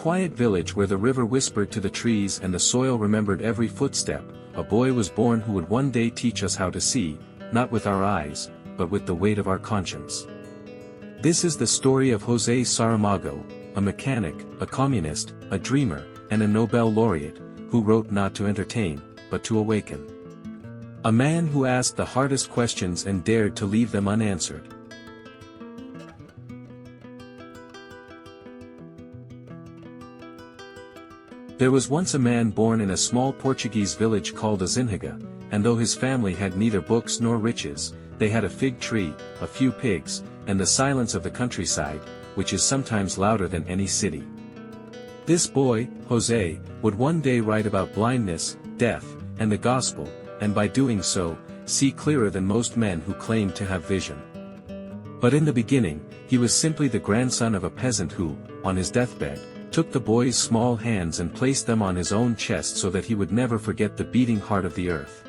quiet village where the river whispered to the trees and the soil remembered every footstep, a boy was born who would one day teach us how to see, not with our eyes, but with the weight of our conscience. This is the story of José Saramago, a mechanic, a communist, a dreamer, and a Nobel laureate, who wrote not to entertain, but to awaken. A man who asked the hardest questions and dared to leave them unanswered. There was once a man born in a small Portuguese village called Azinhaga, and though his family had neither books nor riches, they had a fig tree, a few pigs, and the silence of the countryside, which is sometimes louder than any city. This boy, José, would one day write about blindness, death, and the gospel, and by doing so, see clearer than most men who claimed to have vision. But in the beginning, he was simply the grandson of a peasant who, on his deathbed, took the boy's small hands and placed them on his own chest so that he would never forget the beating heart of the earth.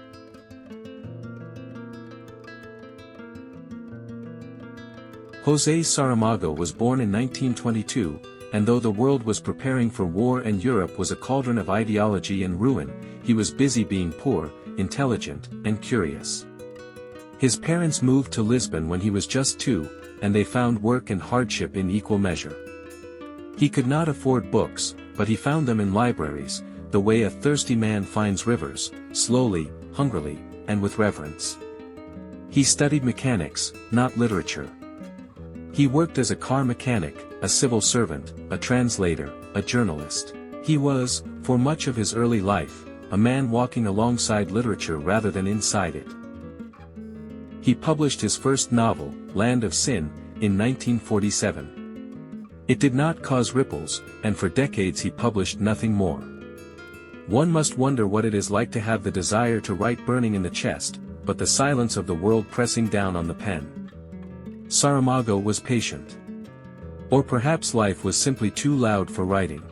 José Saramago was born in 1922, and though the world was preparing for war and Europe was a cauldron of ideology and ruin, he was busy being poor, intelligent, and curious. His parents moved to Lisbon when he was just 2, and they found work and hardship in equal measure. He could not afford books, but he found them in libraries, the way a thirsty man finds rivers, slowly, hungrily, and with reverence. He studied mechanics, not literature. He worked as a car mechanic, a civil servant, a translator, a journalist. He was, for much of his early life, a man walking alongside literature rather than inside it. He published his first novel, Land of Sin, in 1947. It did not cause ripples, and for decades he published nothing more. One must wonder what it is like to have the desire to write burning in the chest, but the silence of the world pressing down on the pen. Saramago was patient. Or perhaps life was simply too loud for writing.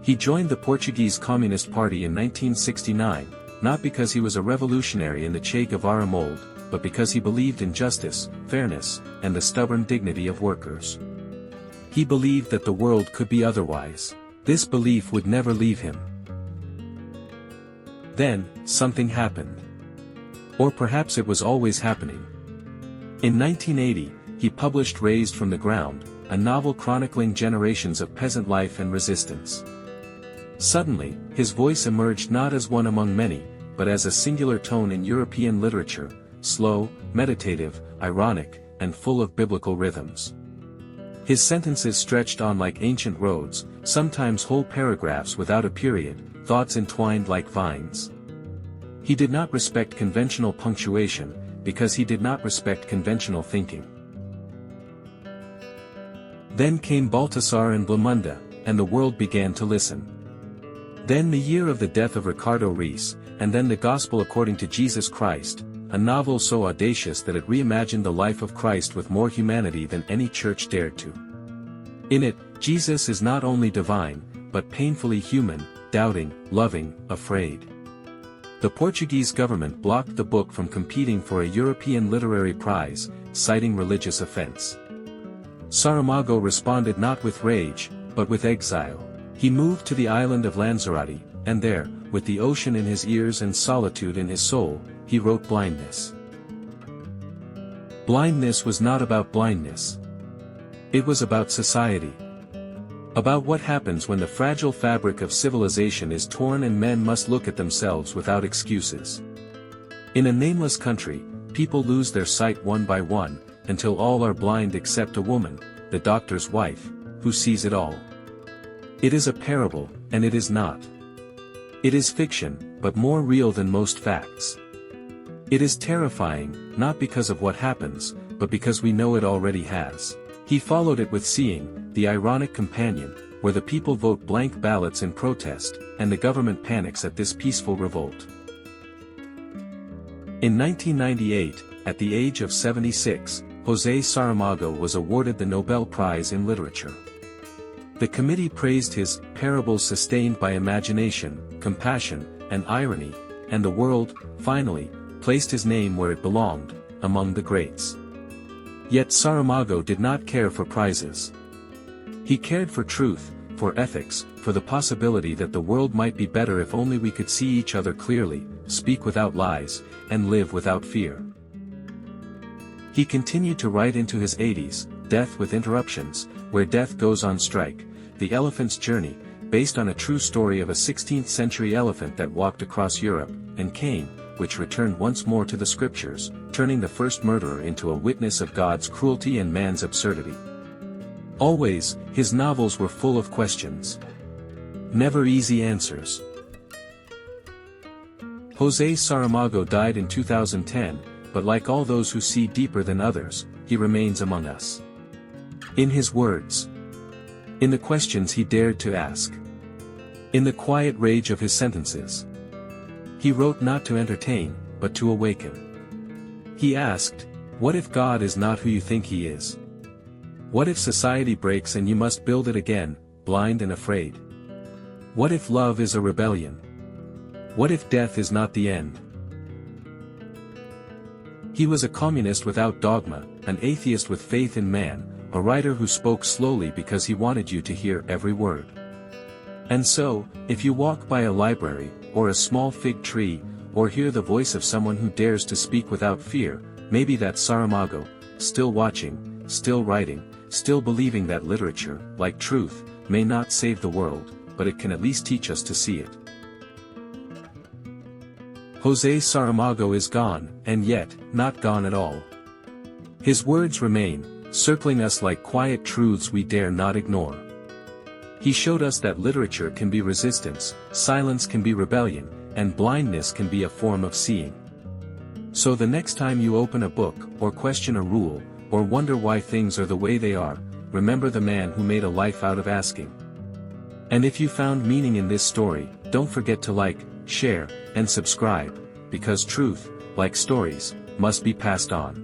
He joined the Portuguese Communist Party in 1969, not because he was a revolutionary in the Che Guevara mold, but because he believed in justice, fairness, and the stubborn dignity of workers. He believed that the world could be otherwise. This belief would never leave him. Then, something happened. Or perhaps it was always happening. In 1980, he published Raised from the Ground, a novel chronicling generations of peasant life and resistance. Suddenly, his voice emerged not as one among many, but as a singular tone in European literature, slow, meditative, ironic, and full of biblical rhythms. His sentences stretched on like ancient roads, sometimes whole paragraphs without a period, thoughts entwined like vines. He did not respect conventional punctuation, because he did not respect conventional thinking. Then came Baltasar and Blamunda, and the world began to listen. Then the year of the death of Ricardo Reis, and then the Gospel according to Jesus Christ, a novel so audacious that it reimagined the life of Christ with more humanity than any church dared to. In it, Jesus is not only divine, but painfully human, doubting, loving, afraid. The Portuguese government blocked the book from competing for a European Literary Prize, citing religious offense. Saramago responded not with rage, but with exile. He moved to the island of Lanzarote, and there, with the ocean in his ears and solitude in his soul, he wrote Blindness. Blindness was not about blindness. It was about society. About what happens when the fragile fabric of civilization is torn and men must look at themselves without excuses. In a nameless country, people lose their sight one by one, until all are blind except a woman, the doctor's wife, who sees it all. It is a parable, and it is not. It is fiction, but more real than most facts. It is terrifying, not because of what happens, but because we know it already has. He followed it with Seeing, the ironic companion, where the people vote blank ballots in protest, and the government panics at this peaceful revolt. In 1998, at the age of 76, José Saramago was awarded the Nobel Prize in Literature. The committee praised his parables sustained by imagination, compassion, and irony, and the world, finally, placed his name where it belonged, among the greats. Yet Saramago did not care for prizes. He cared for truth, for ethics, for the possibility that the world might be better if only we could see each other clearly, speak without lies, and live without fear. He continued to write into his 80s, Death with Interruptions, Where Death Goes on Strike, The Elephant's Journey, based on a true story of a 16th-century elephant that walked across Europe, and Cain, which returned once more to the scriptures, turning the first murderer into a witness of God's cruelty and man's absurdity. Always, his novels were full of questions. Never easy answers. José Saramago died in 2010, but like all those who see deeper than others, he remains among us. In his words. In the questions he dared to ask. In the quiet rage of his sentences. He wrote not to entertain, but to awaken. He asked, what if God is not who you think he is? What if society breaks and you must build it again, blind and afraid? What if love is a rebellion? What if death is not the end? He was a communist without dogma, an atheist with faith in man, a writer who spoke slowly because he wanted you to hear every word. And so, if you walk by a library, or a small fig tree, or hear the voice of someone who dares to speak without fear, maybe that's Saramago, still watching, still writing, still believing that literature, like truth, may not save the world, but it can at least teach us to see it. José Saramago is gone, and yet, not gone at all. His words remain, circling us like quiet truths we dare not ignore. He showed us that literature can be resistance, silence can be rebellion, and blindness can be a form of seeing. So the next time you open a book, or question a rule, or wonder why things are the way they are, remember the man who made a life out of asking. And if you found meaning in this story, don't forget to like, share, and subscribe, because truth, like stories, must be passed on.